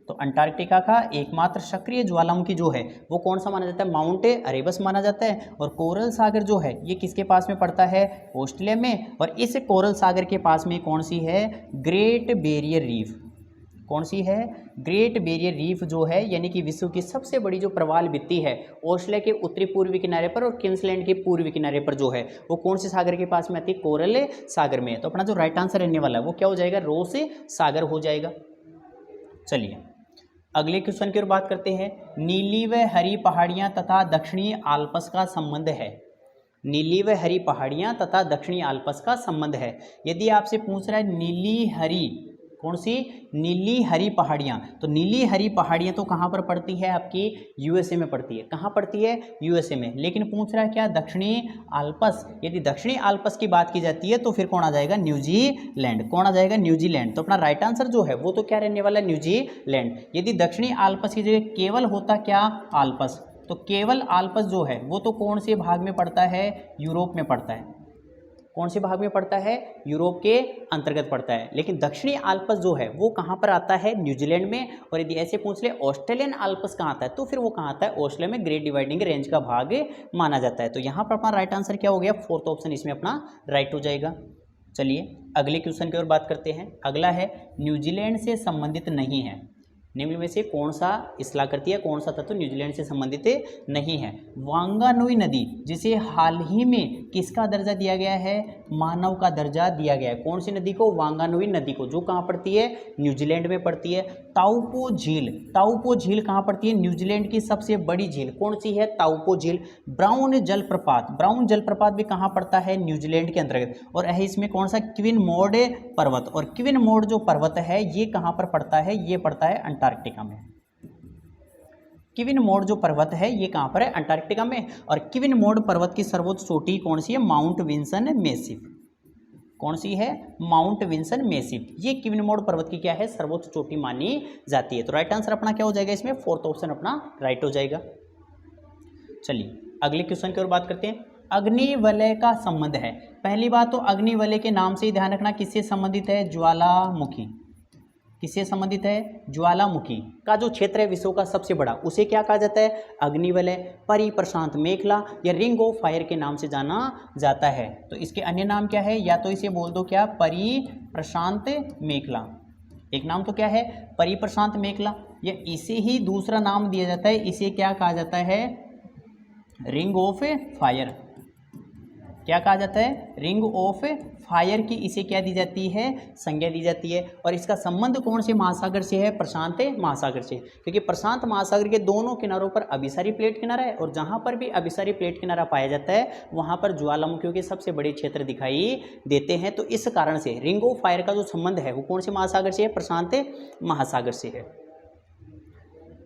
तो अंटार्कटिका का एकमात्र सक्रिय ज्वालामुखी जो है वो कौन सा माना जाता है? माउंट अरेबस माना जाता है। और कोरल सागर जो है ये किसके पास में पड़ता है? ऑस्ट्रेलिया में। और इस कोरल सागर के पास में कौन सी है? Great barrier reef. कौन सी है? ग्रेट बैरियर रीफ जो है यानी कि विश्व की सबसे बड़ी जो प्रवाल भित्ति है ऑस्ट्रेलिया के उत्तरी पूर्वी किनारे पर और क्वींसलैंड के पूर्वी किनारे पर जो है वो कौन से सागर के पास में आती है? कोरल सागर में। तो अपना जो राइट आंसर रहने वाला है वो क्या हो जाएगा? रोस सागर हो जाएगा। चलिए अगले क्वेश्चन की ओर बात करते हैं। नीली व हरी पहाड़ियाँ तथा दक्षिणी आल्प्स का संबंध है। नीली व हरी पहाड़ियाँ तथा दक्षिणी आल्प्स का संबंध है। यदि आपसे पूछ रहा है नीली हरी, कौन सी? नीली हरी पहाड़ियाँ, तो नीली हरी पहाड़ियाँ तो कहाँ पर पड़ती है? आपकी यूएसए में पड़ती है। कहाँ पड़ती है? यूएसए में। लेकिन पूछ रहा है क्या? दक्षिणी आल्प्स। यदि दक्षिणी आल्प्स की बात की जाती है तो फिर कौन आ जाएगा? न्यूजीलैंड। कौन आ जाएगा? न्यूजीलैंड। तो अपना राइट आंसर जो है वो तो क्या रहने वाला है? न्यूजीलैंड। यदि दक्षिणी आल्प्स की जगह केवल होता क्या? आल्प्स, तो केवल आल्प्स जो है वो तो कौन से भाग में पड़ता है? यूरोप में पड़ता है। कौन से भाग में पड़ता है? यूरोप के अंतर्गत पड़ता है। लेकिन दक्षिणी आल्प्स जो है वो कहाँ पर आता है? न्यूजीलैंड में। और यदि ऐसे पूछ ले ऑस्ट्रेलियन आल्प्स कहाँ आता है तो फिर वो कहाँ आता है? ऑस्ट्रेलिया में ग्रेट डिवाइडिंग रेंज का भाग माना जाता है। तो यहाँ पर अपना राइट आंसर क्या हो गया? फोर्थ ऑप्शन इसमें अपना राइट हो जाएगा। चलिए अगले क्वेश्चन की ओर बात करते हैं। अगला है न्यूजीलैंड से संबंधित नहीं है। निम्न में से कौन सा इस्लाह करती है? कौन सा तत्व न्यूजीलैंड से संबंधित नहीं है? वांगानुई नदी, जिसे हाल ही में किसका दर्जा दिया गया है? मानव का दर्जा दिया गया है। कौन सी नदी को? वांगानुई नदी को, जो कहाँ पड़ती है? न्यूजीलैंड में पड़ती है। ताउपो झील, ताउपो झील कहाँ पड़ती है? न्यूजीलैंड की सबसे बड़ी झील कौन सी है? ताउपो झील। ब्राउन जलप्रपात, ब्राउन जलप्रपात भी कहाँ पड़ता है? न्यूजीलैंड के अंतर्गत। और है इसमें कौन सा? क्विनमोड पर्वत। और क्विनमोड जो पर्वत है ये कहाँ पर पड़ता है? ये पड़ता है अंटार्कटिका में। क्विनमोड जो पर्वत है ये कहाँ पर है? अंटार्कटिका में। और क्विनमोड पर्वत की सर्वोच्च चोटी कौन सी है? Mount Vinson Massif. कौन सी है? Mount Vinson Massif. ये क्विनमोड पर्वत की क्या है? सर्वोच्च चोटी मानी जाती है। तो राइट आंसर अपना क्या हो जाएगा इसमें? फोर्थ ऑप्शन अपना राइट हो जाएगा। चलिए अगले क्वेश्चन की ओर बात करते हैं। अग्निवलय का संबंध है। पहली बात तो अग्निवलय के नाम से ही ध्यान रखना किससे संबंधित है? ज्वालामुखी। किससे संबंधित है? ज्वालामुखी का जो क्षेत्र है विश्व का सबसे बड़ा उसे क्या कहा जाता है? अग्निवलय। परिप्रशांत मेखला या रिंग ऑफ फायर के नाम से जाना जाता है। तो इसके अन्य नाम क्या है? या तो इसे बोल दो क्या? परिप्रशांत मेखला। एक नाम तो क्या है? परिप्रशांत मेखला। या इसे ही दूसरा नाम दिया जाता है, इसे क्या कहा जाता है? Ring of fire. क्या कहा जाता है? रिंग ऑफ फायर की इसे क्या दी जाती है? संज्ञा दी जाती है। और इसका संबंध कौन से महासागर से है? प्रशांत महासागर से। क्योंकि प्रशांत महासागर के दोनों किनारों पर अभिसारी प्लेट किनारा है और जहां पर भी अभिसारी प्लेट किनारा पाया जाता है वहां पर ज्वालामुखियों के सबसे बड़े क्षेत्र दिखाई देते हैं। तो इस कारण से रिंग ऑफ फायर का जो संबंध है वो कौन से महासागर से है? प्रशांत महासागर से है।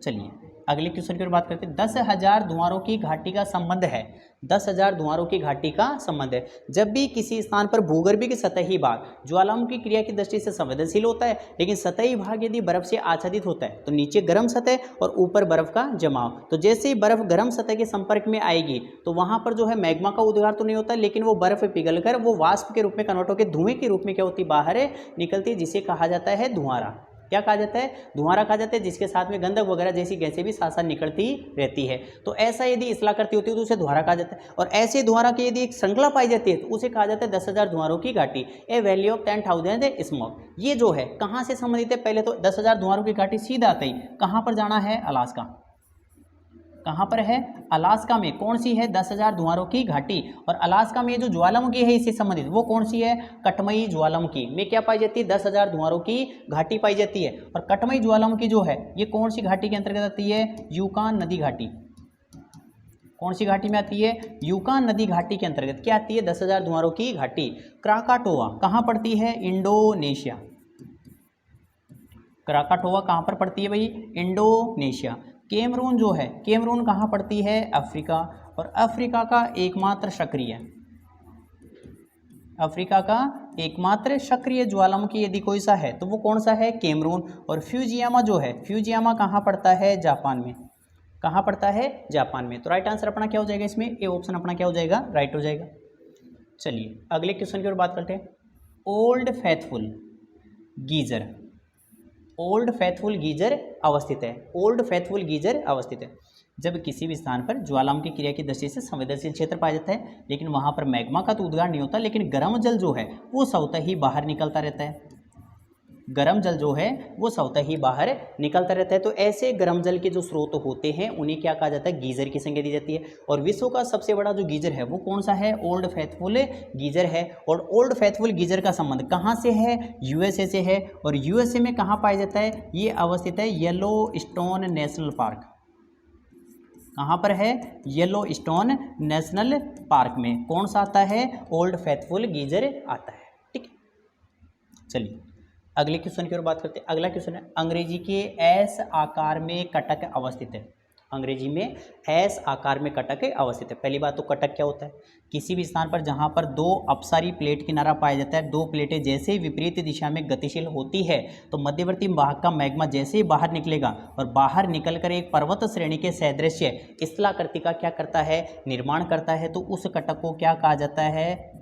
चलिए अगले क्वेश्चन की ओर बात करते हैं। 10,000 धुआरों की घाटी का संबंध है। 10,000 धुआरों की घाटी का संबंध है। जब भी किसी स्थान पर भूगर्भीय सतही भाग ज्वालामुखी क्रिया की दृष्टि से संवेदनशील होता है, लेकिन सतही भाग यदि बर्फ से आच्छादित होता है तो नीचे गर्म सतह और ऊपर बर्फ का जमाव। तो जैसे ही बर्फ गर्म सतह के संपर्क में आएगी तो वहां पर जो है मैग्मा का उद्गार तो नहीं होता, लेकिन वो बर्फ पिघलकर वो वाष्प के रूप में कन्वर्ट होकर धुएं के रूप में क्या होती? बाहर निकलती है, जिसे कहा जाता है धुआंरा। क्या कहा जाता है? धुआंरा कहा जाता है, जिसके साथ में गंधक वगैरह जैसी गैसें भी साथ साथ निकलती रहती है। तो ऐसा यदि इस्लाह करती होती है तो उसे धुआंरा कहा जाता है। और ऐसे धुआंरा की यदि एक श्रृंखला पाई जाती है तो उसे कहा जाता है 10,000 धुआंरों की घाटी, ए वैली ऑफ 10,000 स्मोक। ये जो है कहाँ से संबंधित है? पहले तो 10,000 धुआंरों की घाटी सीधा आता ही कहाँ पर जाना है? अलास्का। कहाँ पर है? अलास्का में। कौन सी है? 10,000 धुआरों की घाटी। और अलास्का में जो ज्वालामुखी है इससे संबंधित वो कौन सी है? कटमई ज्वालामुखी में क्या पाई जाती है? 10,000 धुआरों की घाटी पाई जाती है। और कटमई ज्वालामुखी जो है ये कौन सी घाटी के अंतर्गत आती है? यूकान नदी घाटी। कौन सी घाटी में आती है? यूकान नदी घाटी के अंतर्गत क्या आती है? 10,000 धुआरों की घाटी। क्राकाटोआ कहाँ पड़ती है? इंडोनेशिया। क्राकाटोआ कहाँ पर पड़ती है भाई? इंडोनेशिया। कैमरून जो है, कैमरून कहाँ पड़ती है? अफ्रीका। और अफ्रीका का एकमात्र सक्रिय, अफ्रीका का एकमात्र सक्रिय ज्वालामुखी यदि कोई सा है तो वो कौन सा है? कैमरून। और फ्यूजियामा जो है, फ्यूजियामा कहाँ पड़ता है? जापान में। कहाँ पड़ता है? जापान में। तो राइट आंसर अपना क्या हो जाएगा इसमें? ए ऑप्शन अपना क्या हो जाएगा? राइट हो जाएगा। चलिए अगले क्वेश्चन की ओर बात करते हैं। Old faithful geyser, old faithful geyser अवस्थित है। ओल्ड फेथफुल गीजर अवस्थित है जब किसी भी स्थान पर ज्वालामुखी क्रिया की दृष्टि से संवेदनशील क्षेत्र पाया जाता है, लेकिन वहाँ पर मैग्मा का तो उद्गार नहीं होता, लेकिन गर्म जल जो है वो स्वतः ही बाहर निकलता रहता है। गर्म जल जो है वो स्वतः ही बाहर निकलता रहता है। तो ऐसे गर्म जल के जो स्रोत होते हैं उन्हें क्या कहा जाता है? गीजर की संज्ञा दी जाती है। और विश्व का सबसे बड़ा जो गीजर है वो कौन सा है? ओल्ड फेथफुल गीजर है। और ओल्ड फेथफुल गीजर का संबंध कहाँ से है? यूएसए से है। और यूएसए में कहाँ पाया जाता है? ये अवस्थित है येलोस्टोन नेशनल पार्क। कहाँ पर है? येलोस्टोन नेशनल पार्क में। कौन सा आता है? ओल्ड फेथफुल गीजर आता है। ठीक है, चलिए अगले क्वेश्चन की ओर बात करते हैं। अगला क्वेश्चन है अंग्रेजी के एस आकार में कटक अवस्थित है। अंग्रेजी में एस आकार में कटक अवस्थित है। पहली बात तो कटक क्या होता है? किसी भी स्थान पर जहां पर दो अपसारी प्लेट किनारा पाया जाता है, दो प्लेटें जैसे ही विपरीत दिशा में गतिशील होती है तो मध्यवर्ती भाग का मैग्मा जैसे ही बाहर निकलेगा और बाहर निकलकर एक पर्वत श्रेणी के सदृश्य स्थलाकृति का क्या करता है? निर्माण करता है। तो उस कटक को क्या कहा जाता है?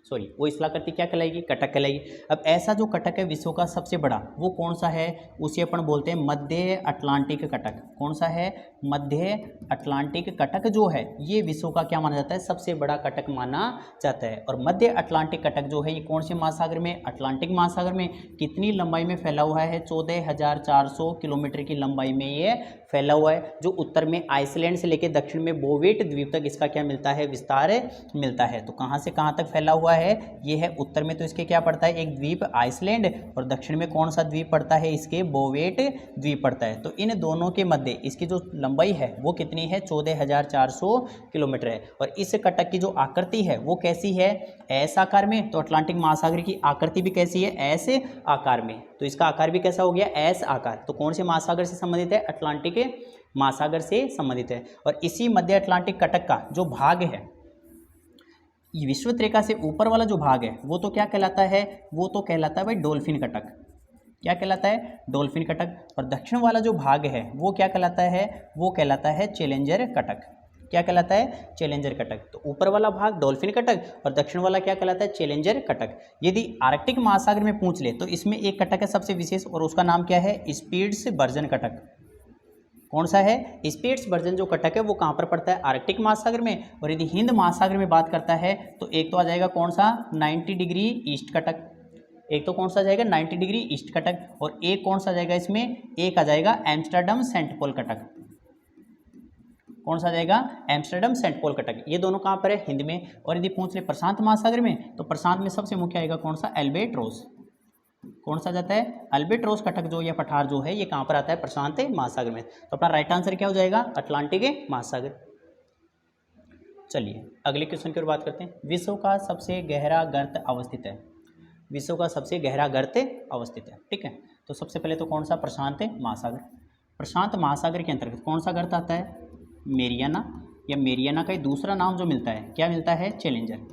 सॉरी, वो स्थलाकृति क्या कहलाएगी? कटक कहलाएगी। अब ऐसा जो कटक है विश्व का सबसे बड़ा वो कौन सा है? उसे अपन बोलते हैं मध्य अटलांटिक कटक। कौन सा है? मध्य अटलांटिक कटक जो है ये विश्व का क्या माना जाता है? सबसे बड़ा कटक माना जाता है। और मध्य अटलांटिक कटक जो है ये कौन से महासागर में? अटलांटिक महासागर में। कितनी लंबाई में फैला हुआ है? 14,400 किलोमीटर की लंबाई में ये फैला हुआ है, जो उत्तर में आइसलैंड से लेकर दक्षिण में बोवेट द्वीप तक इसका क्या मिलता है? विस्तार मिलता है। तो कहाँ से कहाँ तक फैला हुआ है? ये है उत्तर में तो इसके क्या पड़ता है? एक द्वीप आइसलैंड। और दक्षिण में कौन सा द्वीप पड़ता है? इसके बोवेट द्वीप पड़ता है। तो इन दोनों के मध्य इसकी जो लंबाई है वो कितनी है? 14,400 किलोमीटर है। और इस कटक की जो आकृति है वो कैसी है? एस आकार में। तो अटलांटिक महासागर की आकृति भी कैसी है? एस आकार में। तो इसका आकार भी कैसा हो गया? एस आकार। तो कौन से महासागर से संबंधित है? अटलांटिक महासागर से संबंधित है। और इसी मध्य अटलांटिक कटक का जो भाग है, विषुवत रेखा से ऊपर वाला जो भाग है वो तो क्या कहलाता है? वो तो कहलाता है भाई डोल्फिन कटक। क्या कहलाता है? डोल्फिन कटक। और दक्षिण वाला जो भाग है वो क्या कहलाता है? वो कहलाता है चैलेंजर कटक। क्या कहलाता है? चैलेंजर कटक। तो ऊपर वाला भाग डोल्फिन कटक और दक्षिण वाला क्या कहलाता है? चैलेंजर कटक। यदि आर्कटिक महासागर में पूछ ले तो इसमें एक कटक है सबसे विशेष और उसका नाम क्या है? स्पिट्सबर्जन कटक। कौन सा है? स्पिट्सबर्जन जो कटक है वो कहाँ पर पड़ता है? आर्कटिक महासागर में। और यदि हिंद महासागर में बात करता है तो एक तो आ जाएगा कौन सा? 90 डिग्री ईस्ट कटक। एक तो कौन सा जाएगा? 90 डिग्री ईस्ट कटक। और एक कौन सा जाएगा इसमें? एक आ जाएगा एम्स्टर्डम सेंट पॉल कटक। कौन सा जाएगा? एम्स्टर्डम सेंट पॉल कटक। ये दोनों कहाँ पर है? हिंद में। और यदि पूछ ले प्रशांत महासागर में तो प्रशांत में सबसे मुख्य आएगा कौन सा? एल्बेट्रोस। कौन सा जाता है? अल्बेट्रोस कटक जो या पठार जो है ये कहाँ पर आता है? प्रशांत महासागर में। तो अपना राइट आंसर क्या हो जाएगा? अटलांटिक महासागर। चलिए अगले क्वेश्चन की ओर बात करते हैं। विश्व का सबसे गहरा गर्त अवस्थित है। विश्व का सबसे गहरा गर्त अवस्थित है। ठीक है, तो सबसे पहले तो कौन सा? प्रशांत महासागर। प्रशांत महासागर के अंतर्गत कौन सा गर्त आता है? मेरियाना। या मेरियाना का दूसरा नाम जो मिलता है क्या मिलता है? चैलेंजर।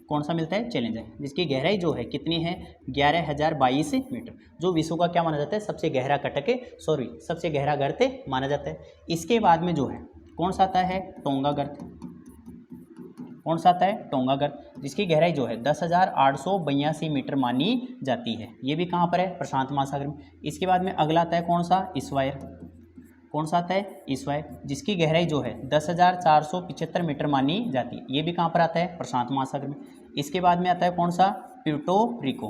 कौन सा मिलता है? चैलेंजर, जिसकी गहराई जो है कितनी है? 11,022 मीटर, जो विश्व का क्या माना जाता है? सबसे गहरा कटक, सॉरी सबसे गहरा गर्त माना जाता है। इसके बाद में जो है कौन सा आता है? टोंगा गर्त। कौन सा आता है? टोंगा गर्त, जिसकी गहराई जो है 10,882 मीटर मानी जाती है। ये भी कहाँ पर है? प्रशांत महासागर में। इसके बाद में अगला आता है कौन सा? इस्वायर। कौन सा आता है? इस्वायर, जिसकी गहराई जो है 10,475 मीटर मानी जाती है। ये भी कहाँ पर आता है? प्रशांत महासागर में। इसके बाद में आता है कौन सा? Puerto Rico.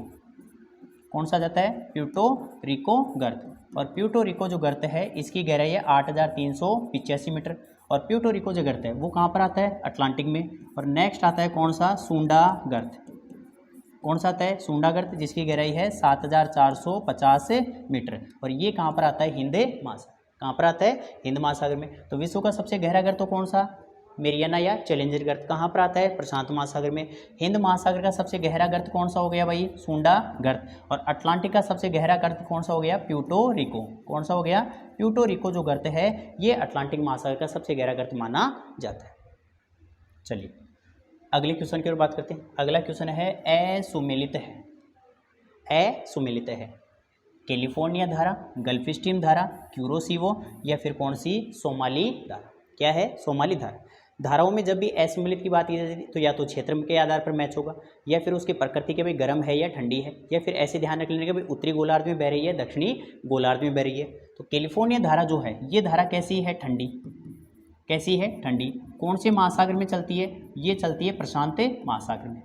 कौन सा जाता है? प्यूर्टो रिको गर्त। और प्यूर्टो रिको जो गर्त है इसकी गहराई है 8,385 मीटर। और प्यूर्टो रिको जो गर्त है वो कहाँ पर आता है? अटलांटिक में। और नेक्स्ट आता है कौन सा? सूंडा गर्त। कौन सा आता है? सूंडा गर्त, जिसकी गहराई है 7,450 मीटर। और ये कहाँ पर आता है? हिंद महासागर। कहाँ पर आता है? हिंद महासागर में। तो विश्व का सबसे गहरा गर्त तो कौन सा? मेरियाना या चैलेंजर गर्त। कहाँ पर आता है? प्रशांत महासागर में। हिंद महासागर का सबसे गहरा गर्त कौन सा हो गया भाई? सूंडा गर्त। और अटलांटिक का सबसे गहरा गर्त कौन सा हो गया? Puerto Rico. कौन सा हो गया? प्यूर्टो रिको जो गर्त है ये अटलांटिक महासागर का सबसे गहरा गर्त माना जाता है। चलिए अगले क्वेश्चन की ओर बात करते हैं। अगला क्वेश्चन है असुमेलित है। असुमेलित है कैलिफोर्निया धारा, गल्फ स्ट्रीम धारा, क्यूरोसिवो या फिर कौन सी? सोमाली धारा। क्या है? सोमाली धारा। धाराओं में जब भी असुमेलित की बात की जाती है तो या तो क्षेत्र के आधार पर मैच होगा, या फिर उसकी प्रकृति के भाई गर्म है या ठंडी है, या फिर ऐसे ध्यान रख लेने के भाई उत्तरी गोलार्ध में बह रही है, दक्षिणी गोलार्ध में बह रही है। तो कैलिफोर्निया धारा जो है ये धारा कैसी है? ठंडी। कैसी है? ठंडी। कौन से महासागर में चलती है? ये चलती है प्रशांत महासागर में।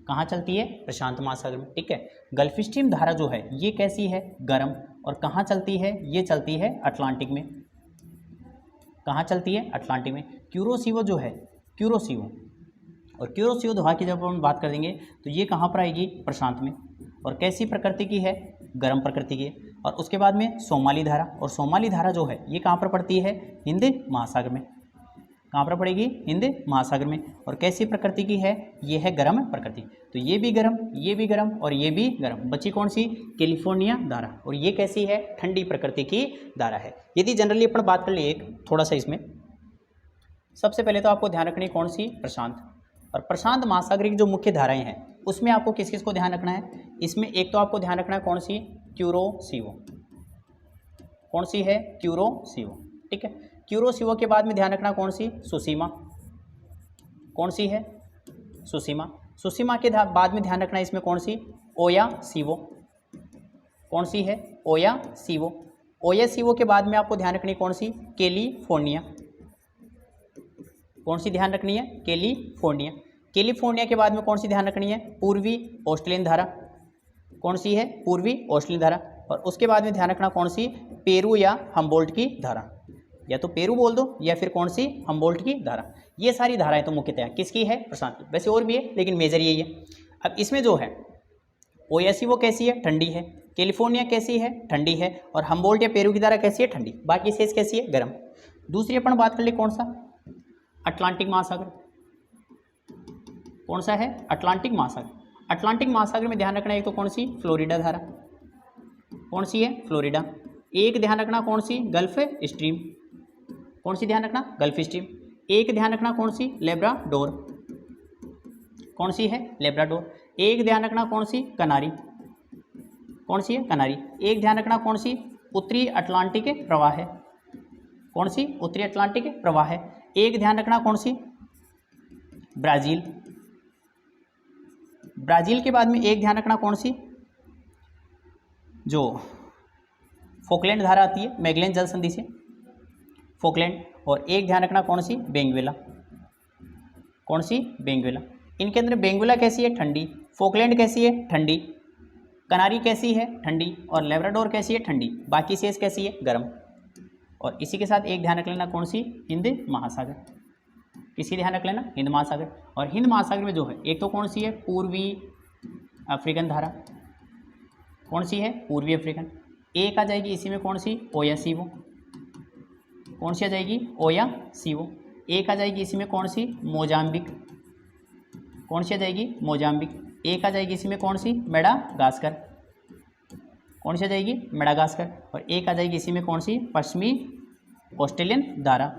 कहाँ चलती है? प्रशांत महासागर में। ठीक है। गल्फ स्ट्रीम धारा जो है ये कैसी है? गर्म। और कहाँ चलती है? ये चलती है अटलांटिक में। कहाँ चलती है? अटलांटिक में। क्यूरोसिवो जो है, क्यूरोसिवो और क्यूरोसिवो धारा की जब हम बात करेंगे तो ये कहाँ पर आएगी? प्रशांत में। और कैसी प्रकृति की है? गर्म प्रकृति की है। और उसके बाद में सोमाली धारा, और सोमाली धारा जो है ये कहाँ पर पड़ती है? हिंद महासागर में। कहाँ पर पड़ेगी? हिंद महासागर में। और कैसी प्रकृति की है? ये है गर्म प्रकृति। तो ये भी गर्म, ये भी गर्म और ये भी गर्म। बची कौन सी? कैलिफोर्निया धारा। और ये कैसी है? ठंडी प्रकृति की धारा है। यदि जनरली अपन बात कर लिए एक थोड़ा सा इसमें, सबसे पहले तो आपको ध्यान रखनी कौन सी? प्रशांत। और प्रशांत महासागर की जो मुख्य धाराएं हैं उसमें आपको किस किस को ध्यान रखना है? इसमें एक तो आपको ध्यान रखना है कौन सी? क्यूरोसिवो। कौन सी है? क्यूरोसिवो। ठीक है। क्यूरोसिवो के बाद में ध्यान रखना कौन सी? सुसीमा। कौन सी है? सुसीमा। सुसीमा के बाद में ध्यान रखना इसमें कौन सी? ओयासिवो। कौन सी है? ओयासिवो। ओयासिवो के बाद में आपको ध्यान रखनी कौन सी? कैलिफोर्निया। कौन सी ध्यान रखनी है? कैलिफोर्निया। कैलिफोर्निया के बाद में कौन सी ध्यान रखनी है? पूर्वी ऑस्ट्रेलियन धारा। कौन सी है? पूर्वी ऑस्ट्रेलियन धारा। और उसके बाद में ध्यान रखना कौन सी? पेरू या हम्बोल्ट की धारा। या तो पेरू बोल दो या फिर कौन सी? हम्बोल्ट की धारा। ये सारी धाराएं तो मुख्यतः किसकी है? प्रशांत की। वैसे और भी है लेकिन मेजर यही है। अब इसमें जो है ओयासिवो कैसी है? ठंडी है। कैलिफोर्निया कैसी है? ठंडी है। और हम्बोल्ट या पेरू की धारा कैसी है? ठंडी। बाकी शेष कैसी है? गर्म। दूसरी अपन बात कर ले कौन सा? अटलांटिक महासागर। कौन सा है? अटलांटिक महासागर। अटलांटिक महासागर में ध्यान रखना एक तो कौन सी? फ्लोरिडा धारा। कौन सी है? फ्लोरिडा। एक ध्यान रखना कौन सी? Gulf stream. कौन सी ध्यान रखना? Gulf stream. एक ध्यान रखना कौन सी? लेब्राडोर। कौन सी है? लेब्राडोर। एक ध्यान रखना कौन सी? कनारी। कौन सी है? कनारी। एक ध्यान रखना कौन सी? उत्तरी अटलांटिक प्रवाह है। कौन सी? उत्तरी अटलांटिक प्रवाह है। एक ध्यान रखना कौन सी? ब्राजील। ब्राजील के बाद में एक ध्यान रखना कौन सी? जो फोकलैंड धारा आती है मैगेलन जल संधि से, फोकलैंड। और एक ध्यान रखना कौन सी? बेंगुएला। कौन सी? बेंगुएला। इनके अंदर बेंगुएला कैसी है? ठंडी। फोकलैंड कैसी है? ठंडी। कनारी कैसी है? ठंडी। और लेब्राडोर कैसी है? ठंडी। बाकी शेष कैसी है? गर्म। और इसी के साथ एक ध्यान रख लेना कौन सी? हिंद महासागर। किसकी ध्यान रख लेना? हिंद महासागर। और हिंद महासागर में जो है एक तो कौन सी है? पूर्वी अफ्रीकन धारा। कौन सी है? पूर्वी अफ्रीकन। एक आ जाएगी इसी में कौन सी? ओयासिवो। कौन सी आ जाएगी? ओयासिवो। एक आ जाएगी इसी में कौन सी? मोजाम्बिक। कौन सी आ जाएगी? मोजाम्बिक। एक आ जाएगी इसी में कौन सी? मेडागास्कर। कौन सी आ जाएगी? मेडागास्कर। और एक आ जाएगी इसी में कौन सी? पश्चिमी ऑस्ट्रेलियन धारा।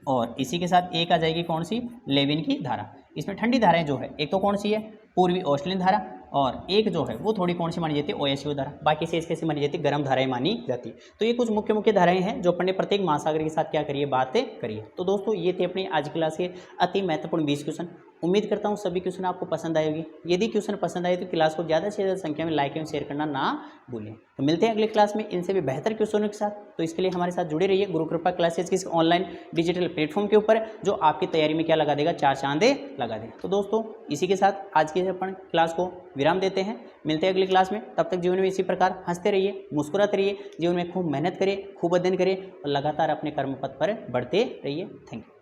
और इसी के साथ एक आ जाएगी कौन सी? लेविन की धारा। इसमें ठंडी धाराएं जो है एक तो कौन सी है? पूर्वी ऑस्ट्रेलियन धारा। और एक जो है वो थोड़ी कौन सी मानी जाती है? ओयासिवो धारा। बाकी से इसके मानी जाती है? गर्म धाराएं मानी जाती है। तो ये कुछ मुख्य मुख्य धाराएं हैं जो अपन ने प्रत्येक महासागर के साथ क्या करिए? बातें करिए। तो दोस्तों ये थे अपनी आज की क्लास के अति महत्वपूर्ण 20 क्वेश्चन। उम्मीद करता हूँ सभी क्वेश्चन आपको पसंद आएगी। यदि क्वेश्चन पसंद आए तो क्लास को ज़्यादा से ज़्यादा संख्या में लाइक एवं शेयर करना ना भूलें। तो मिलते हैं अगले क्लास में इनसे भी बेहतर क्वेश्चनों के साथ। तो इसके लिए हमारे साथ जुड़े रहिए गुरु कृपा क्लासेस की ऑनलाइन डिजिटल प्लेटफॉर्म के ऊपर, जो आपकी तैयारी में क्या लगा देगा, 4 चांदे लगा देगा। तो दोस्तों इसी के साथ आज की अपन क्लास को विराम देते हैं। मिलते हैं अगली क्लास में। तब तक जीवन में इसी प्रकार हंसते रहिए, मुस्कुराते रहिए, जीवन में खूब मेहनत करिए, खूब अध्ययन करिए और लगातार अपने कर्म पथ पर बढ़ते रहिए। Thank you.